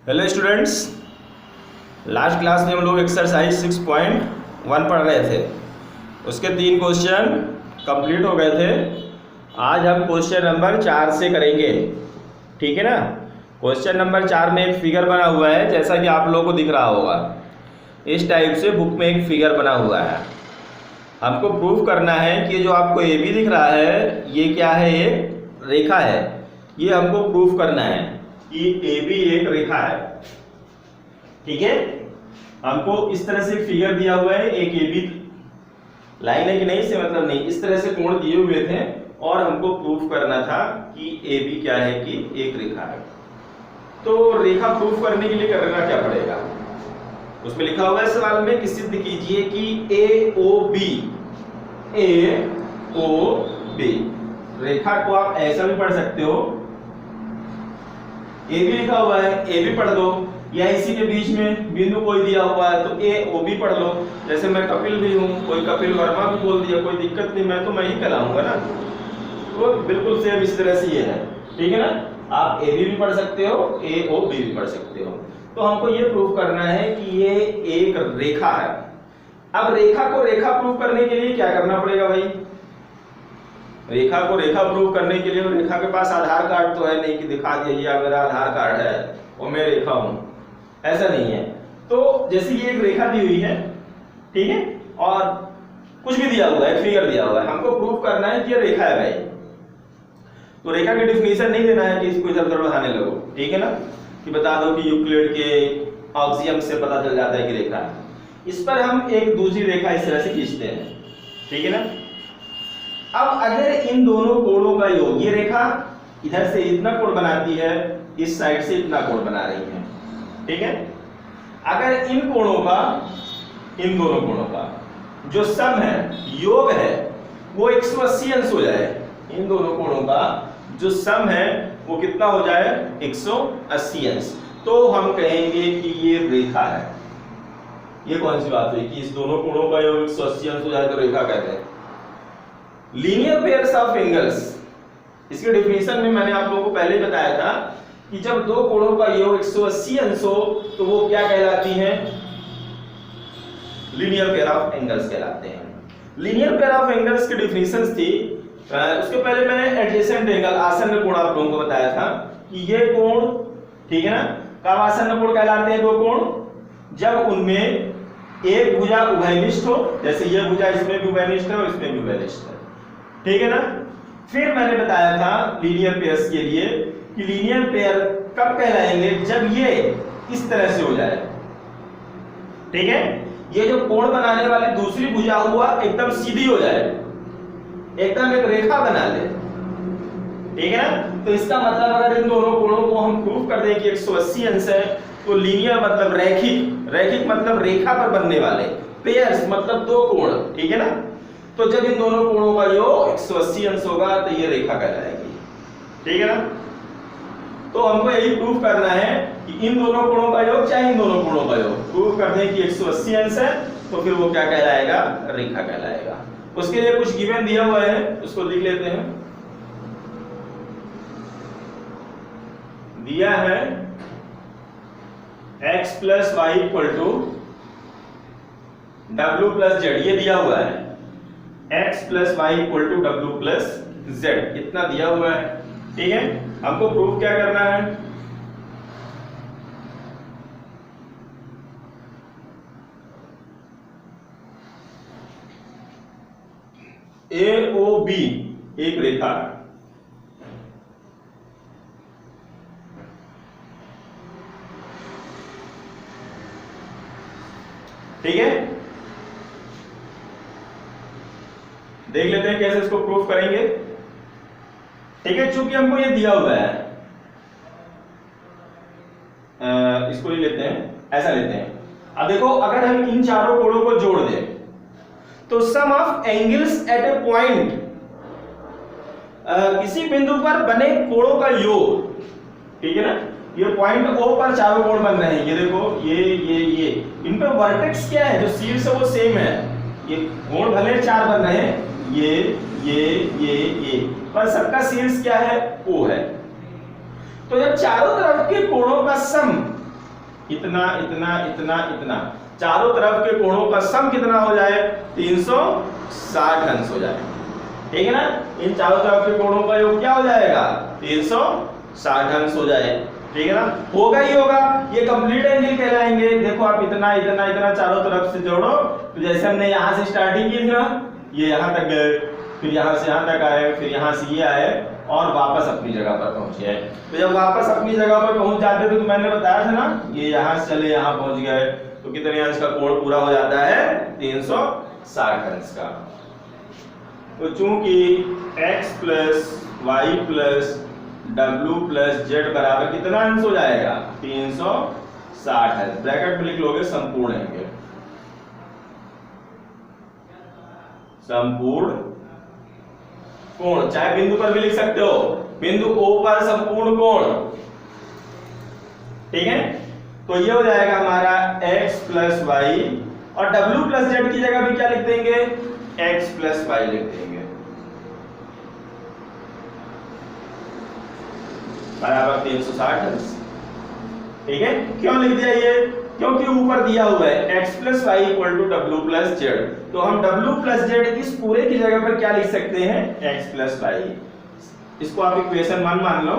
Hello students, last class में हम लोग एक्सरसाइज 6.1 पढ़ रहे थे। उसके 3 क्वेश्चन कंप्लीट हो गए थे। आज हम क्वेश्चन नंबर 4 से करेंगे, ठीक है ना। क्वेश्चन नंबर 4 में एक फिगर बना हुआ है, जैसा कि आप लोगों को दिख रहा होगा। इस टाइप से बुक में एक फिगर बना हुआ है। हमको प्रूफ करना है कि जो आपको ए बी दिख रहा है, ये क्या है, एक रेखा है। ये हमको प्रूफ करना है कि ए बी एक रेखा है, ठीक है। हमको इस तरह से फिगर दिया हुआ है, एक ए बी लाइन है कि नहीं, इससे मतलब नहीं, इस तरह से कोण दिए हुए थे और हमको प्रूफ करना था कि ए बी क्या है, कि एक रेखा है। तो रेखा प्रूफ करने के लिए करना क्या पड़ेगा, उसमें लिखा हुआ है सवाल में कि सिद्ध कीजिए कि ए ओ बी रेखा को आप ऐसा भी पढ़ सकते हो, ए बी लिखा हुआ है, ए बी पढ़ दो, या इसी के बीच में बिंदु कोई दिया हुआ है तो ए ओ बी पढ़ लो। जैसे मैं कपिल भी हूँ, कोई कपिल वर्मा भी बोल दिया, कोई दिक्कत नहीं, मैं ही कहलाऊंगा ना। तो बिल्कुल सेम इस तरह से ये है, ठीक है ना। आप ए बी भी पढ़ सकते हो, ए ओ बी भी पढ़ सकते हो। तो हमको ये प्रूफ करना है कि ये एक रेखा है। अब रेखा को रेखा प्रूफ करने के लिए क्या करना पड़ेगा भाई? रेखा को रेखा प्रूफ करने के लिए रेखा के पास आधार कार्ड तो है नहीं कि दिखा दिया ये मेरा आधार कार्ड है और मैं रेखा हूं, ऐसा नहीं है। तो जैसे ये एक रेखा दी हुई है, ठीक है, और कुछ भी दिया हुआ है, फिगर दिया हुआ है, हमको प्रूफ करना है कि ये रेखा है भाई। तो रेखा की डिफिनीशन नहीं देना है कि इसको इधर उधर बढ़ाने लगो, ठीक है ना, कि बता दो कि यूक्लिड के ऑक्सियम से पता चल जाता है कि रेखा है। इस पर हम एक दूसरी रेखा इस तरह से खींचते हैं, ठीक है ना। अब अगर इन दोनों कोणों का योग, ये रेखा इधर से इतना कोण बनाती है, इस साइड से इतना कोण बना रही है, ठीक है। अगर इन दोनों कोणों का जो सम है, योग है, वो 180 अंश हो जाए। इन दोनों कोणों का जो सम है वो कितना हो जाए, 180 अंश। तो हम कहेंगे कि ये रेखा है। ये कौन सी बात हुई कि इस दोनों कोणों का योग 180 अंश हो जाए तो रेखा कहते हैं। लीनियर पेयर्स ऑफ एंगल्स, इसके डेफिनेशन में मैंने आप लोगों को पहले बताया था कि जब दो कोणों का योग 180 अंश हो तो वो क्या कहलाती हैं, लीनियर पेयर ऑफ एंगल्स कहलाते हैं। लीनियर पेयर ऑफ एंगल्स की डेफिनेशंस थी, उसके पहले मैंने एडजेसेंट एंगल, आसन्न कोण आप लोगों को बताया था कि ये कोण, ठीक है ना, कब आसन्न कोण कहलाते हैं? दो कोण जब उनमें एक भुजा उभयनिष्ठ हो, जैसे ये भुजा इसमें भी उभयनिष्ठ है और इसमें भी उभयनिष्ठ है, ठीक है ना। फिर मैंने बताया था लीनियर पेयर्स के लिए कि लीनियर पेयर कब कहलाएंगे, जब ये इस तरह से हो जाए, ठीक है। ये जो कोण बनाने वाली दूसरी भुजा हुआ एकदम सीधी हो जाए, एकदम एक रेखा बना ले, ठीक है ना। तो इसका मतलब अगर इन दोनों कोणों को हम प्रूफ कर दें कि 180 अंश है, तो लीनियर मतलब रैखिक, रैखिक मतलब रेखा पर बनने वाले, पेयर्स मतलब दो कोण, ठीक है ना। तो जब इन दोनों कोणों का योग 180 अंश होगा तो ये रेखा कहलाएगी, ठीक है ना। तो हमको यही प्रूफ करना है कि इन दोनों कोणों का योग चाहे इन दोनों कोणों का योग प्रूफ कर दें कि 180 अंश है, तो फिर वो क्या कहलाएगा, रेखा कहलाएगा। उसके लिए कुछ गिवन दिया हुआ है, उसको लिख लेते हैं। दिया है x plus Y equal to W plus Z, ये दिया हुआ है x plus Y equal to W plus Z, इतना दिया हुआ है, ठीक है। हमको प्रूफ क्या करना है, ए ओ बी एक रेखा, ठीक है। देख लेते हैं कैसे इसको प्रूफ करेंगे, ठीक है। चूंकि हमको ये दिया हुआ है, इसको ले लेते हैं, ऐसा लेते हैं। अब देखो, अगर हम इन चारों कोणों को जोड़ दें तो sum of angles at a point, किसी बिंदु पर बने कोणों का योग, ठीक है ना। ये पॉइंट O पर चारों कोण बन रहे हैं, ये देखो, ये इन पे वर्टेक्स क्या है, जो शीर्ष है वो सेम है। ये कोण भले 4 बन रहे हैं, ये पर सबका शीर्ष क्या है, O है। तो जब चारों तरफ के कोणों का सम इतना इतना इतना इतना, चारों तरफ के कोणों का सम कितना हो जाए, 360 अंश हो जाए। ठीक है ना, इन चारों तरफ के कोणों का योग क्या हो जाएगा, 360 अंश हो जाए। ठीक है ना, होगा ही होगा, ये कंप्लीट एंगल कहलाएंगे। देखो आप इतना इतना इतना चारों तरफ से जोड़ो, तो जैसे हमने यहाँ से स्टार्टिंग की थी ना, ये यहाँ तक गए, फिर यहाँ से यहाँ तक आए, फिर यहाँ से ये आए और वापस अपनी जगह पर पहुंचे। तो जब वापस अपनी जगह पर पहुंच जाते थे तो मैंने बताया था ना, ये यहाँ से चले यहाँ पहुंच गए, तो कितने अंश का कोण पूरा हो जाता है, 360 अंश का। तो चूंकि x plus Y plus W plus Z बराबर कितना अंश हो जाएगा, 360 अंश। ब्रैकेट में लिख लोगे संपूर्ण एंगल, संपूर्ण कोण, चाहे बिंदु पर भी लिख सकते हो, बिंदु O पर संपूर्ण कोण। ठीक है, तो ये हो जाएगा हमारा x प्लस वाई, और w प्लस जेड की जगह भी क्या लिख देंगे, x प्लस वाई लिख देंगे, बराबर 360 अंश। ठीक है, क्यों लिख दिया ये, क्योंकि ऊपर दिया हुआ है x plus Y equal to W plus Z, तो हम w प्लस जेड इस पूरे की जगह पर क्या लिख सकते हैं, x प्लस वाई। इसको आप इक्वेशन 1 मान लो,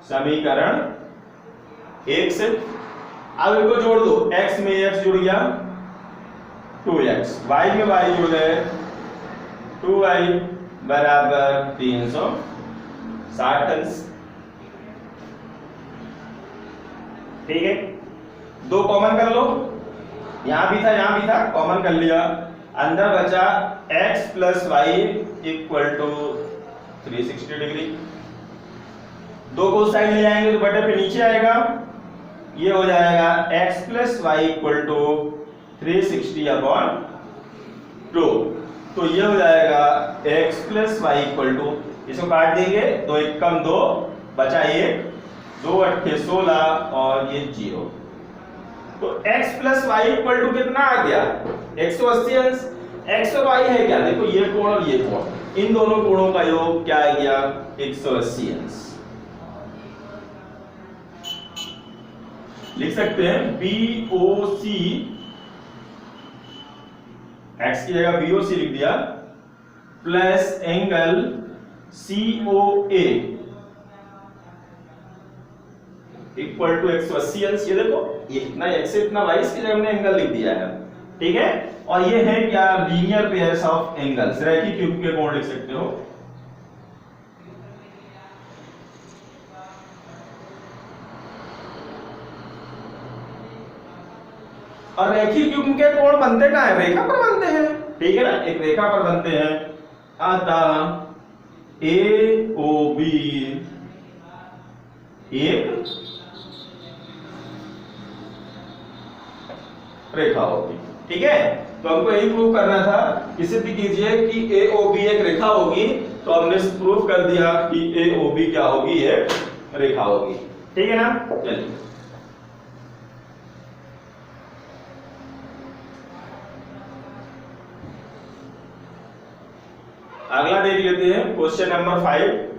समीकरण 1 से। अब इनको जोड़ दो, x में x जुड़ गया 2x, y में y जुड़ गए 2y बराबर 360 अंश। ठीक है, दो कॉमन कर लो, यहां भी था यहां भी था, कॉमन कर लिया, अंदर बचा x plus Y equal to 360 degree. दो को उस साइड ले जाएंगे तो बटे पे नीचे आएगा, ये हो जाएगा x plus Y equal to 360 upon 2। तो ये हो जाएगा x plus Y equal to, इसको काट देंगे, 2 1 कम 2 बचा 1, 2 8 16 और ये 0। तो x plus Y equal to कितना आ गया, 180 अंश। x और y है क्या, देखो ये कोण और ये कोण, इन दोनों कोणों का योग क्या आ गया, 180 अंश। लिख सकते हैं BOC, x की जगह BOC लिख दिया, plus angle COA equal to 180 अंश। ये देखो, ये इतना x से इतना y, इसकी जगह हमने एंगल लिख दिया है। ठीक है, और ये है क्या, लीनियर पेयर्स ऑफ एंगल्स, रैखिक युग्म के कोण लिख सकते हो। और रैखिक युग्म के कोण बनते कहां है, रेखा पर बनते हैं। ठीक है ना, एक रेखा पर बनते हैं, अतः AOB एक रेखा होगी। ठीक है, तो हमको यही प्रूव करना था कि सिद्ध कीजिए कि AOB एक रेखा होगी, तो हमने प्रूव कर दिया कि AOB क्या होगी, एक रेखा होगी। ठीक है ना, चलिए अगला देख लेते हैं, क्वेश्चन नंबर 5।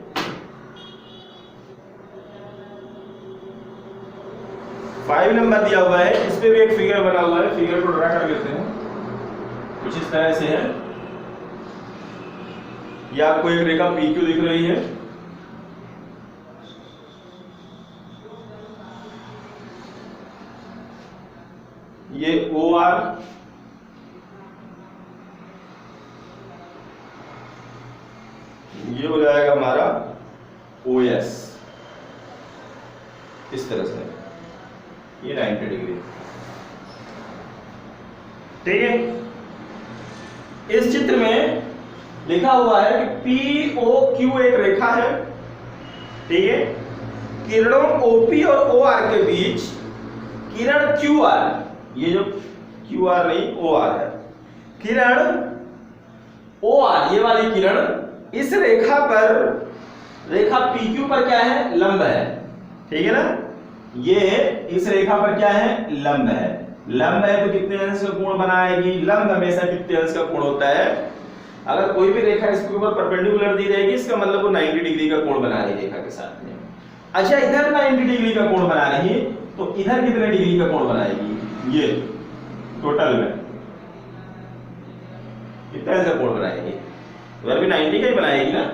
फाइव नंबर दिया हुआ है, इस पे भी एक फिगर बना हुआ है, फिगर को ड्रा कर लेते हैं। कुछ इस तरह से है, ये आपको एक रेखा PQ दिख रही है, ये OR, ये हो जाएगा हमारा OS, इस तरह से ये 90 डिग्री। ठीक है, इस चित्र में लिखा हुआ है कि POQ एक रेखा है। ठीक है, किरणों OP और OR के बीच किरण QR, ये जो QR नहीं OR है, किरण OR, ये वाली किरण इस रेखा पर, रेखा PQ पर क्या है, लंब है। ठीक है ना, ये इस रेखा पर क्या है, लंब है। लंब है तो कितने अंश का कोण बनाएगी, लंब हमेशा कितने अंश का कोण होता है। अगर कोई भी रेखा इसके ऊपर परपेंडिकुलर दी रहेगी, इसका मतलब वो 90 डिग्री का कोण बना रही रेखा के साथ में। अच्छा, इधर 90 डिग्री का कोण बना तो इधर कितने डिग्री का कोण बनाएगी? ये टोटल में कितना ऐसा कोण बनाएगी? इधर भी 90 का ही बनाएगी ना,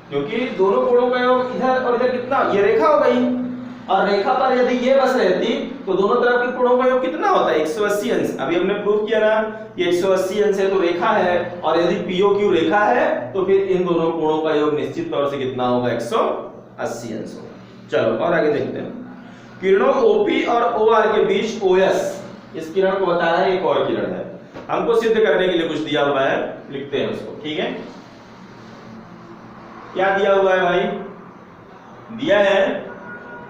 क्योंकि दोनों कोणों का योग इधर और इधर कितना, ये रेखा हो गई, और रेखा पर यदि ये बस रहती तो दोनों तरफ के कोणों का योग कितना होता है? 180 अंश। अभी हमने प्रूव किया ना, ये 180 अंश है तो रेखा है, और यदि POQ रेखा है तो फिर इन दोनों कोणों का योग निश्चित तौर से कितना होगा? 180 अंश होगा। चलो और आगे देखते हैं। किरणों OP और OR के बीच OS, इस किरण को बता रहा है, एक और किरण है, हमको सिद्ध करने के लिए कुछ दिया हुआ है, लिखते हैं उसको। ठीक है, क्या दिया हुआ है भाई? दिया है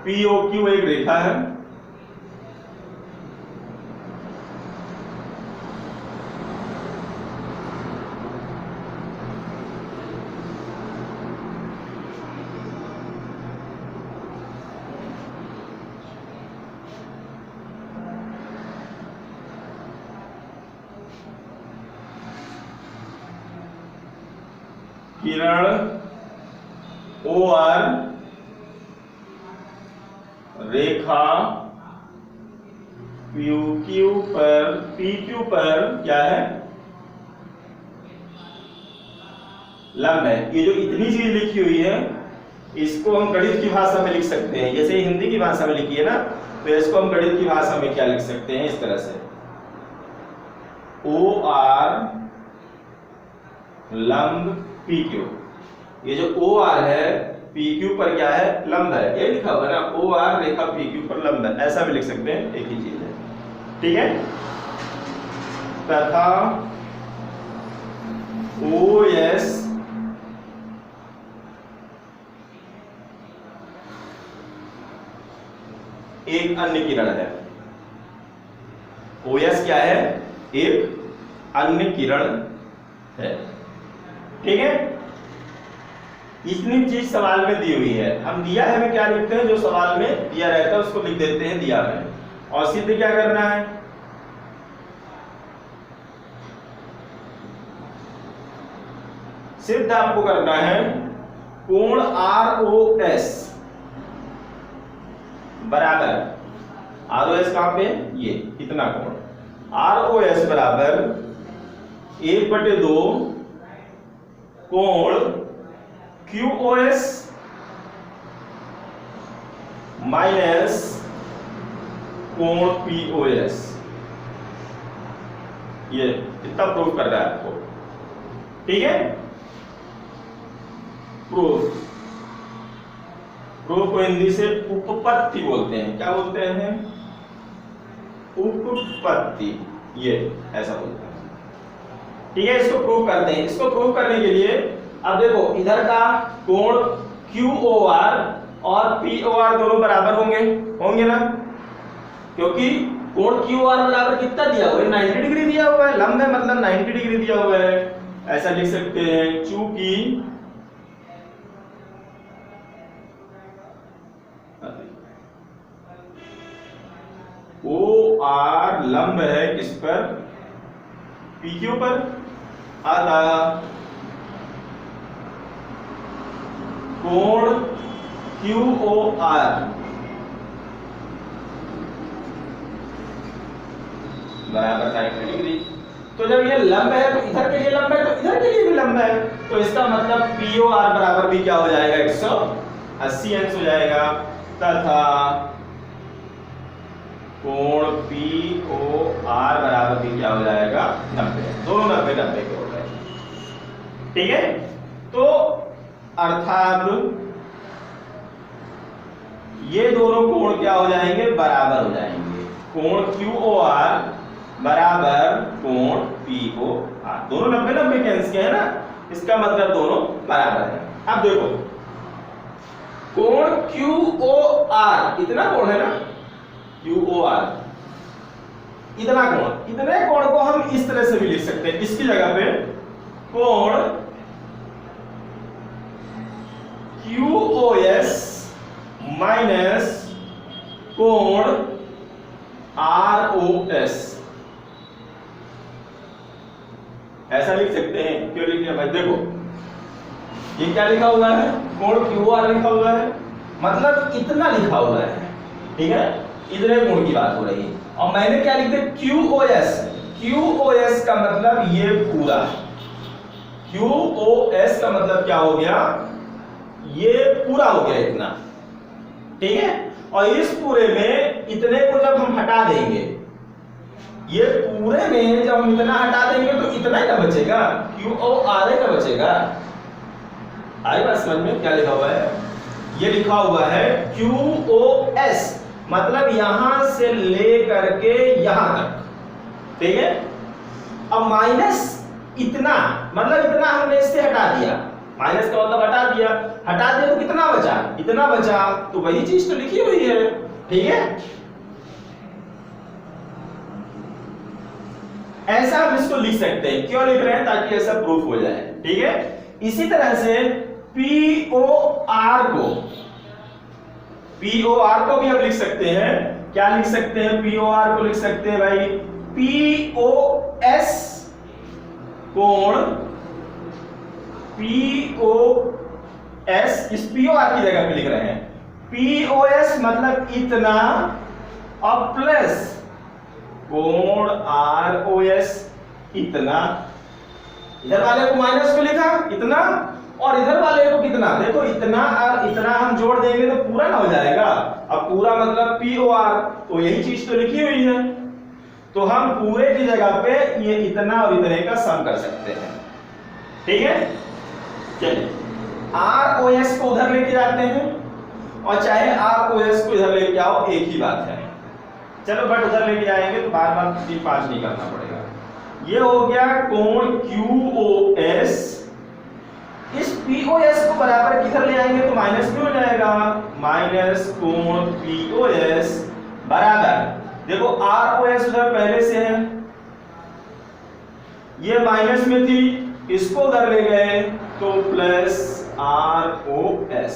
POQ एक रेखा है, किरण OR रेखा PQ पर क्या है? लंब है। ये जो इतनी चीज लिखी हुई है इसको हम गणित की भाषा में लिख सकते हैं, जैसे हिंदी की भाषा में लिखी है ना, तो इसको हम गणित की भाषा में क्या लिख सकते हैं? इस तरह से OR लंब PQ। ये जो OR है PQ पर क्या है? लंब है, ये लिखा हुआ है ना, OR रेखा PQ पर लंब है, ऐसा भी लिख सकते हैं, एक ही चीज है। ठीक है, तथा OS एक अन्य किरण है। OS क्या है? एक अन्य किरण है। ठीक है, इतनी चीज सवाल में दी हुई है, हम दिया है में क्या लिखते हैं? जो सवाल में दिया रहता है उसको लिख देते हैं दिया है। और सिद्ध क्या करना है? सिद्ध आपको करना है कोण ROS बराबर, ROS कहां पे? ये कितना कोण? ROS बराबर 1/2 कोण QOS माइनस कोण POS। ये कितना प्रूफ कर रहा है आपको? ठीक है, प्रूफ को हिंदी से उपपत्ति बोलते हैं। क्या बोलते हैं? उपपत्ति, ये ऐसा बोलते हैं। ठीक है, इसको प्रूव करते हैं। इसको प्रूव करने के लिए अब देखो, इधर का कोण QOR और POR दोनों बराबर होंगे ना, क्योंकि कोण QOR बराबर कितना दिया हुआ है? 90 डिग्री दिया हुआ है, लंब है मतलब 90 डिग्री दिया हुआ है। ऐसा लिख सकते हैं, चूंकि OR लंब है किस पर? PQ पर, अतः कोण QOR बराबर 90 डिग्री। तो जब ये लंब है तो इधर के लिए लंब है, तो इधर के लिए भी लंब है, तो इसका मतलब POR बराबर भी क्या हो जाएगा? 180 अंश हो जाएगा, तथा कोण POR बराबर भी क्या हो जाएगा? 90। दोनों 90 के हो गए। ठीक है, तो अर्थात ये दोनों कोण क्या हो जाएंगे? बराबर हो जाएंगे। कोण QOR बराबर कोण POR, दोनों 90 के अंश के हैं ना, इसका मतलब दोनों बराबर है। अब देखो, कोण QOR इतना कोण है ना, QOR इतना कोण, इतने कोण को हम इस तरह से भी लिख सकते हैं, इसकी जगह पे कोण QOS माइनस कोण ROS, ऐसा लिख सकते हैं। क्यों लिख लिया भाई? देखो, ये क्या लिखा हुआ है? कोण QR लिखा हुआ है, मतलब इतना लिखा हुआ है। ठीक है, इतने कोण की बात हो रही है। और मैंने क्या लिख दिया, QoS। QoS का मतलब ये पूरा, QoS का मतलब क्या हो गया, ये पूरा हो गया इतना, ठीक है। और इस पूरे में इतने को जब हम हटा देंगे, ये पूरे में जब हम इतना हटा देंगे तो इतना ही ना बचेगा, QoRA ना बचेगा। आई बात समझ में? क्या लिखा हुआ है, ये लिखा हुआ है QoS, मतलब यहां से ले करके यहां तक, ठीक है। अब माइनस इतना, मतलब इतना हमने इससे हटा दिया, माइनस का मतलब हटा दिया, हटा दिया तो कितना बचा, इतना बचा, तो वही चीज तो लिखी हुई है, ठीक है। ऐसा हम इसको लिख सकते हैं, क्यों लिख रहे हैं, ताकि ऐसा प्रूफ हो जाए, ठीक है। इसी तरह से POR को भी हम लिख सकते हैं, क्या लिख सकते हैं, POR को लिख सकते हैं भाई POS कोण, POS इस POR की जगह पे लिख रहे हैं, POS मतलब इतना, और प्लस कोण ROS इतना, इधर वाले को माइनस में लिखा इतना, और इधर वाले को कितना, देखो इतना और इतना हम जोड़ देंगे तो पूरा ना हो जाएगा। अब पूरा मतलब POR, तो यही चीज तो लिखी हुई है, तो हम पूरे की जगह पे ये इतना और इतने का सम कर सकते हैं, ठीक है। चलिए ROS को उधर लेके जाते हैं, और चाहे ROS को इधर लेके आओ, एक ही बात है। चलो बट उधर लेके जाएंगे तो बार बार 3-5 नहीं करना पड़ेगा। ये हो गया कोण QoS, इस POS को बराबर किधर ले आएंगे तो माइनस में हो जाएगा, माइनस कोण POS बराबर, देखो ROS उधर पहले से है, ये माइनस में थी, इसको उधर ले गए तो प्लस ROS,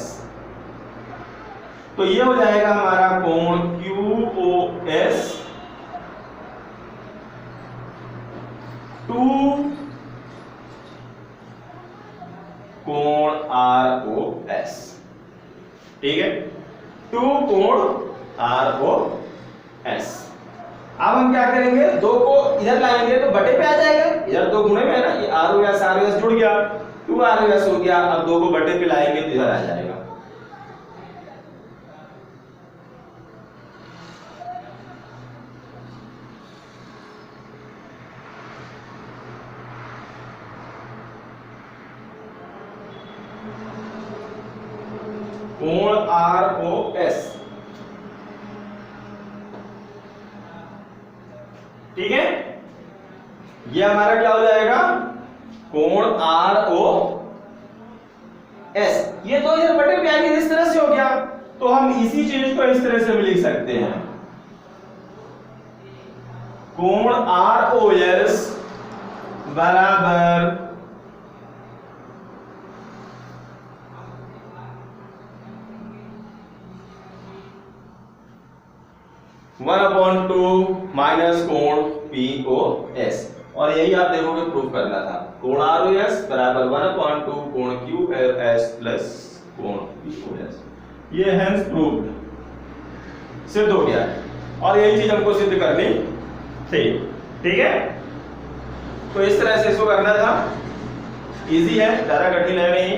तो ये हो जाएगा हमारा कोण QoS 2 कोण ROS, ठीक है, 2 कोण ROS। अब हम क्या करेंगे, 2 को इधर लाएंगे तो बटे पे आ जाएगा, इधर 2 गुणे में है ना, ये ROS जुड़ गया, 2 ROS हो गया। अब 2 को बटे पे लाएंगे तो इधर आ जाएगा, कोण ROS, ठीक है। ये हमारा क्या हो जाएगा, कोण ROS, ये तो इधर बटे पे आएंगे, इस तरह से हो गया, तो हम इसी चीज को इस तरह से भी लिख सकते हैं, कोण ROS बराबर 1/2 माइनस कोण POS, और यही आप देखोगे प्रूफ करना था, कोण ROS बराबर 1/2 कोण QoS प्लस कोण POS, ये हेंस प्रूव्ड, सिद्ध हो गया है, और यही चीज हमको सिद्ध करनी थी, ठीक है। तो इस तरह से इसको करना था, इजी है, ज्यादा कठिन है नहीं,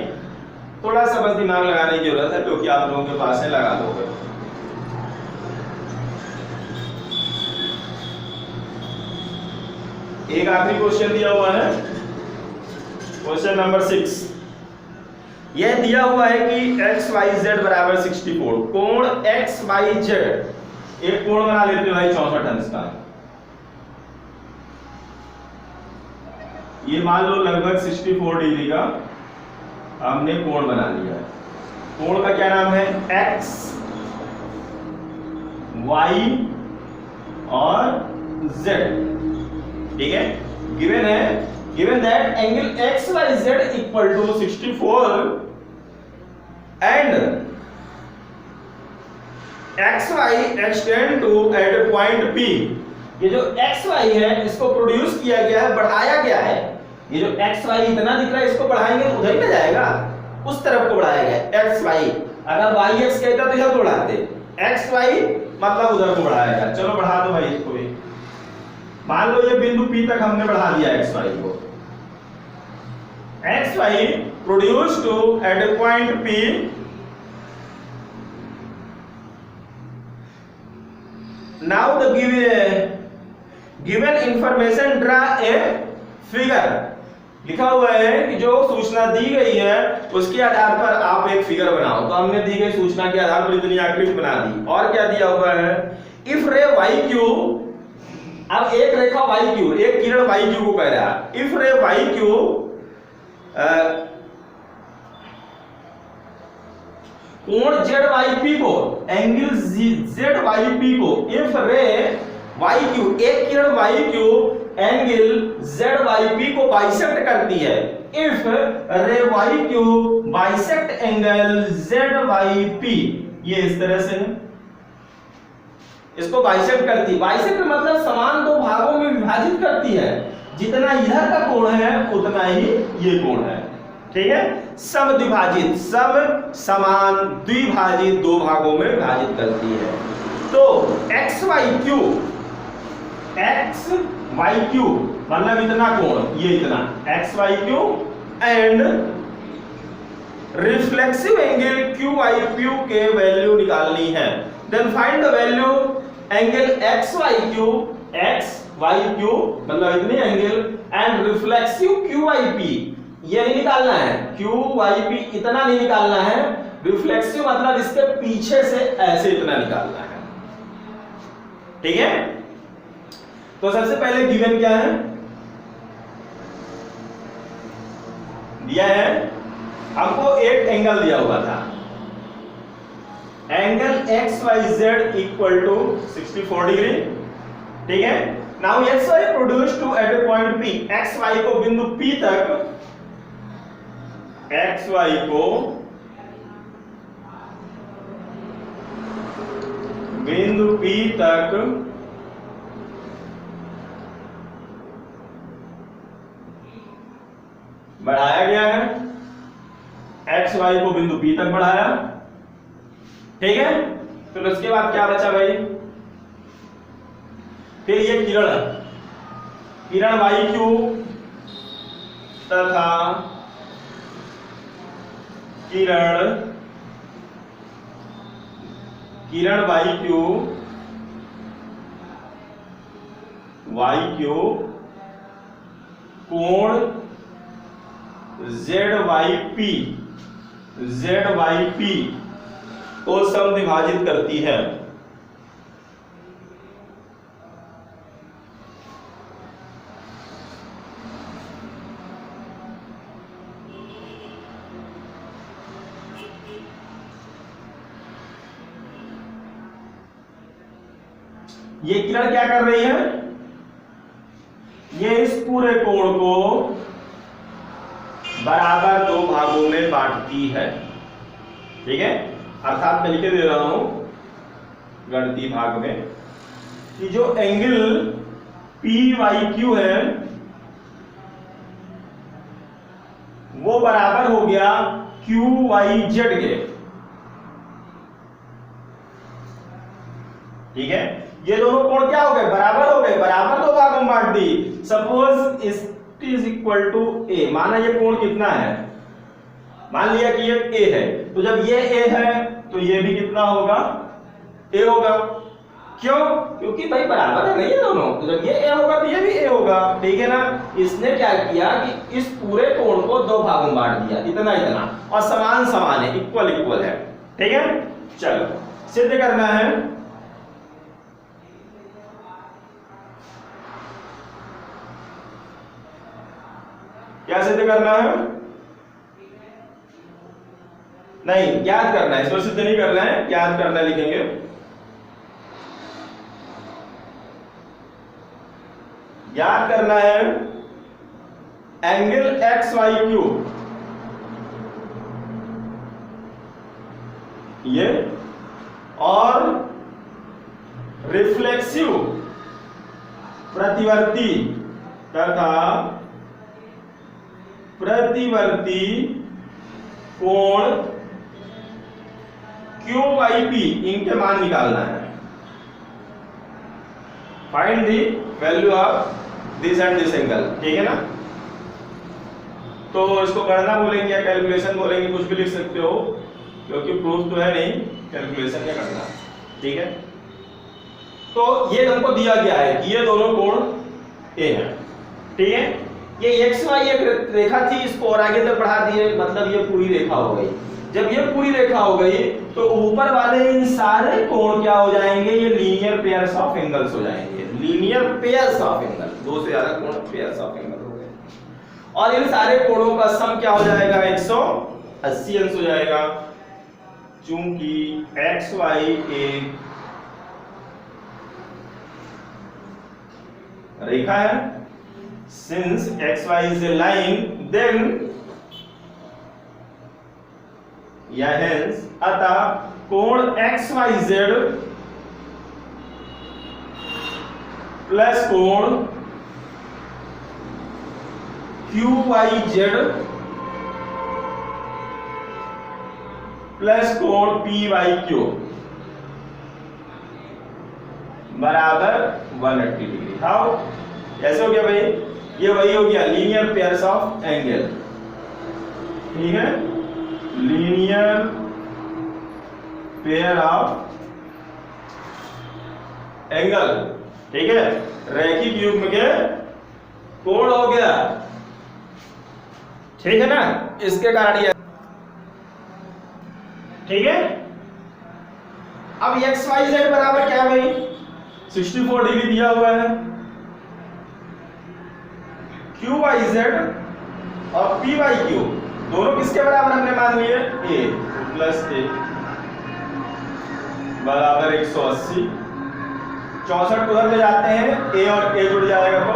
थोड़ा सा बस दिमाग लगाने की जरूरत है, क्योंकि आप लोगों के पास है, लगा दोगे। एक आखिरी क्वेश्चन दिया हुआ है, क्वेश्चन नंबर 6, यह दिया हुआ है कि XYZ बराबर 64, कोण XYZ, एक कोण बना लेते हैं भाई 64 अंश का, ये मान लो लगभग 64 डिग्री का हमने कोण बना लिया है। कोण का क्या नाम है, X, Y और Z, ठीक है। गिवन है, given that angle XYZ equal to 64 and XY extend to at point P, ये जो XY है इसको प्रोड्यूस किया गया है, बढ़ाया गया है, ये जो XY इतना दिख रहा है इसको बढ़ाएंगे तो उधर ही ना जाएगा, उस तरफ को बढ़ाया गया XY, अगर YX कहता तो इधर को बढ़ाते, XY मतलब उधर को बढ़ाया गया। चलो बढ़ा दो भाई इसको भी। मान लो ये बिंदु P तक हमने बढ़ा दिया एक्स वाई को। X Y produce to at a point P now the given information draw a figure. लिखा हुआ है कि जो सूचना दी गई है उसके आधार पर आप एक फिगर बनाओ। तो हमने दी गई सूचना के आधार पर इतनी आकृति बना दी। और क्या दिया हुआ है, इफ रे वाई क्यू, अब एक रेखा वाई क्यू, एक किरण वाई क्यू को कह रहा है। इफ रे वाई क्यू कोण जेड वाई पी को, एंगल जेड वाई पी को, इफ रे वाई क्यू, एक किरण Y Q angle Z Y P को बाइसेक्ट करती है। If ray Y Q bisect angle Z Y P, ये इस तरह से है, इसको बाइसेक्ट करती। बाइसेक्ट मतलब समान दो भागों में विभाजित करती है। जितना इधर का कोण है उतना ही ये कोण है। ठीक है, समद्विभाजित, सब समान द्विभाजित दो भागों में विभाजित करती है। तो X Y Q, X Y Q मतलब इतना कोण, ये इतना X Y Q and reflexive angle Q Y Q के वैल्यू निकालनी है। Then find the value angle X Y Q, X Y Q मतलब इतने angle and reflexive Q Y P, ये नहीं निकालना है, क्यू वाई पी इतना नहीं निकालना है, रिफ्लेक्सिव मतलब इसके पीछे से ऐसे इतना निकालना है। ठीक है, तो सबसे पहले गिवन क्या है, दिया है हमको एक एंगल दिया हुआ था, angle X Y Z equal to 64 degree. ठीक है, now X Y produce to at a point P, X Y को बिंदु P तक, एक्स वाई को बिंदु P तक बढ़ाया गया है। एक्स वाई को बिंदु P तक बढ़ाया। ठीक है, तो उसके बाद क्या बचा भाई, फिर ये किरण, किरण वाई क्यू तथा किरण वाई क्यू कोण जेड वाई पी को समद्विभाजित करती है। ये किरण क्या कर रही है, ये इस पूरे कोण को बराबर दो भागों में बांटती है। ठीक है, अर्थात मैं लिख दे रहा हूं गणितीय भाग में कि जो एंगल पी वाई क्यू है वो बराबर हो गया क्यू वाई जेड के। ठीक है, ये दोनों कोण क्या हो गए, बराबर हो गए, बराबर दो भागों में बांट दी। Suppose it is equal to A, माना ये कोण कितना है, मान लिया कि ये ए है, तो जब ये ए है तो ये भी कितना होगा, ए होगा। क्यों, क्योंकि भाई बराबर है नहीं है दोनों, तो जब ये ए होगा तो ये भी ए होगा। ठीक है ना, इसने क्या किया कि इस पूरे कोण को दो भागों में बांट दिया, इतना इतना, और समान समान है, इक्वल इक्वल है। ठीक है, चलो सिद्ध करना है। क्या सिद्ध करना है, नहीं याद करना है, इसको सिद्ध नहीं करना है, याद करना लिखेंगे। याद करना है एंगल एक्स वाई क्यू, ये, और रिफ्लेक्सिव प्रतिवर्ती तथा प्रतिवर्ती कोण क्यू वाई पी, इनके मान निकालना है। Find the value of this and this angle, ठीक है ना। तो इसको गणना बोलेंगे या कैलकुलेशन बोलेंगे, कुछ भी लिख सकते हो, क्योंकि प्रूफ तो है नहीं, कैलकुलेशन या गणना, ठीक है। तो ये हमको दिया गया है कि ये दोनों कोण ए है, ठीक है। ये एक्स वाई एक रेखा थी, इसको और आगे तक बढ़ा दिए, मतलब ये पूरी रेखा हो गई। जब ये पूरी रेखा हो गई तो ऊपर वाले इन सारे कोण क्या हो जाएंगे, ये लीनियर पेयर्स ऑफ एंगल्स हो जाएंगे। लीनियर पेयर्स ऑफ एंगल, दो से ज्यादा कोण पेयर्स ऑफ एंगल हो गए, और इन सारे कोणों का सम क्या हो जाएगा, 180 अंश हो जाएगा। चूंकि एक्स वाई एक रेखा है, since xy is a line, then या hence अतः कोण xyz प्लस कोण qyz प्लस कोण pyq बराबर 180 डिग्री। हाउ, ऐसे हो गया भाई, ये वही हो गया लीनियर पेयर्स ऑफ एंगल, ठीक है, लीनियर पेयर ऑफ एंगल, ठीक है, रैखिक युग्म के कोण हो गया, ठीक है ना, इसके कारण ये, ठीक है। अब एक्स वाई जेड बराबर क्या है भाई, 64 डिग्री दिया हुआ है, क्यू वाई जेड और पी वाई क्यू दोनों किसके बराबर हमने मान लिए, ए प्लस ए बराबर 180। 64 उधर ले जाते हैं, ए और ए जुड़ जाएगा तो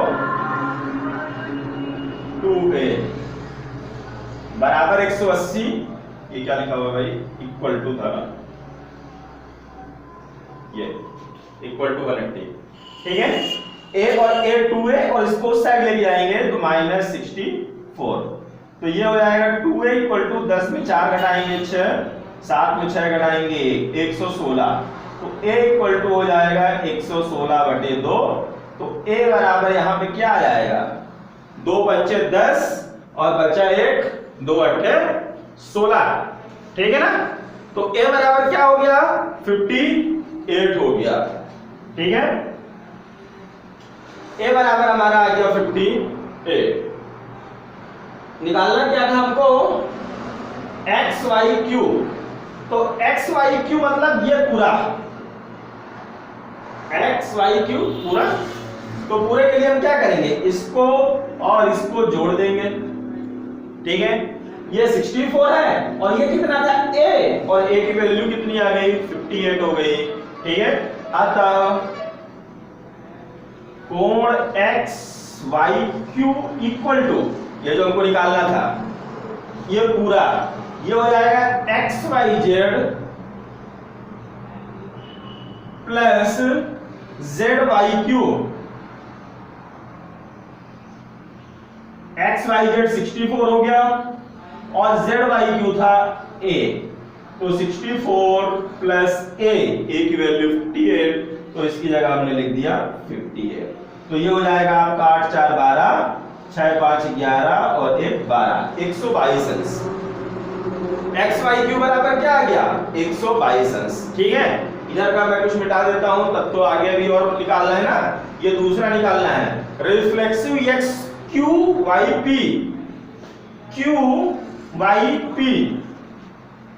2a बराबर 180। ये क्या लिखा हुआ भाई, इक्वल टू था ये, इक्वल टू 180, ठीक है। a और a 2a और इसको साइड लेके जाएंगे तो -64, तो ये हो जाएगा 2a इक्वल टू 10 में 4 घटाएंगे 6, 7 में 6 घटाएंगे 116, तो a इक्वल टू हो जाएगा 116/2। तो a बराबर यहाँ पे क्या आ जाएगा, 2 पंचे 10 और बचा 1, 2 अट्ठे 16, ठीक है ना। तो a बराबर क्या हो गया, 58 हो गया, ठीक है। a बराबर हमारा आ गया 58। निकालना क्या था हमको, एक्स वाई क्यू, तो एक्स वाई क्यू मतलब ये पूरा, एक्स वाई क्यू पूरा, तो पूरे के लिए हम क्या करेंगे, इसको और इसको जोड़ देंगे, ठीक है। ये 64 है और ये कितना था, a, और a की वैल्यू कितनी आ गई, 58 हो गई, ठीक है। अतः कोण X Y Q equal to, ये जो हमको निकालना था, ये पूरा ये हो जाएगा X Y Z plus Z Y Q. X Y Z 64 हो गया और जेड वाई क्यू था a, तो 64 प्लस a की वैल्यू 58, तो इसकी जगह हमने लिख दिया 58। तो ये हो जाएगा आपका 8 4 12, 6 5 11 और 1 12, 122 अंश। एक्स वाई क्यू बराबर क्या आ गया, 122 अंश, ठीक है। इधर का मैं कुछ मिटा देता हूं, तब तो आगे भी और निकालना है ना, ये दूसरा निकालना है, reflexive X Q Y P, Q Y P,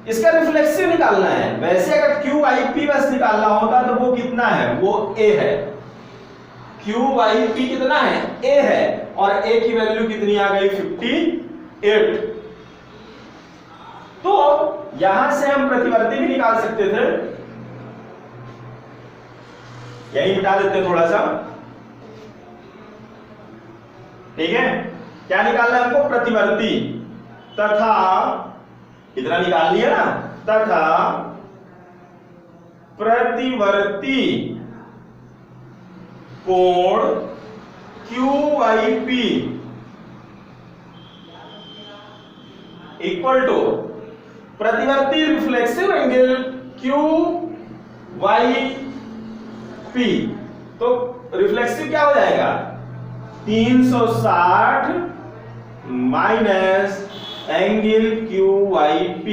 इसका रिफ्लेक्सिव निकालना है। वैसे अगर क्यू वाई पी बस निकालना होता तो वो कितना है, वो a है, क्यू वाई पी कितना है, a है, और a की वैल्यू कितनी आ गई, 58। तो यहां से हम प्रतिवर्ती भी निकाल सकते थे, यही मिटा देते थोड़ा सा, ठीक है। क्या निकालना है हमको, प्रतिवर्ती, तथा इतना निकाल लिया ना, तथा प्रतिवर्ती कोण Q Y P equal to प्रतिवर्ती reflexive angle Q Y P तो रिफ्लेक्सिव क्या हो जाएगा 360 माइनस एंगल QYP।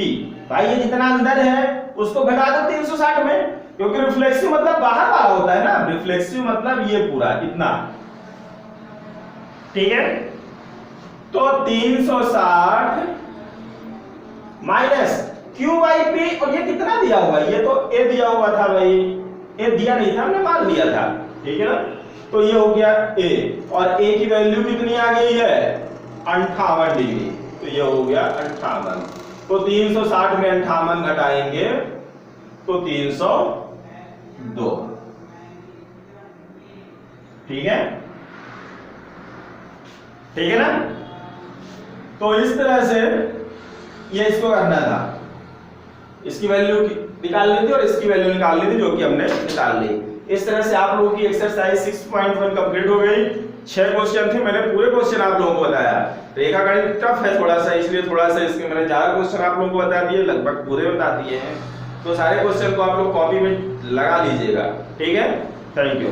भाई ये जितना अंदर है उसको घटा दो 360 में, क्योंकि रिफ्लेक्सिव मतलब बाहर वाला होता है ना, रिफ्लेक्सिव मतलब ये पूरा इतना, ठीक है। तो 360 माइनस QYP, और ये कितना दिया हुआ है, ये तो A दिया हुआ था भाई, A दिया नहीं था, हमने मान लिया था, ठीक है ना। तो ये हो गया A, और A की वैल्यू कितनी आ गई है 58 डिग्री, तो ये हो गया 58। तो 360 में 58 घटाएंगे तो 302, ठीक है, ठीक है ना। तो इस तरह से ये इसको करना था, इसकी वैल्यू निकालनी थी और इसकी वैल्यू निकालनी थी, जो कि हमने निकाल ली। इस तरह से आप लोगों की एक्सरसाइज 6.1 कंप्लीट हो गई। 6 क्वेश्चन थे, मैंने पूरे क्वेश्चन आप लोगों को बताया। रेखागणित टफ है थोड़ा सा, इसलिए थोड़ा सा इसके मैंने ज्यादा क्वेश्चन आप लोगों को बता दिए, लगभग पूरे बता दिए हैं। तो सारे क्वेश्चन को आप लोग कॉपी में लगा लीजिएगा, ठीक है। Thank you.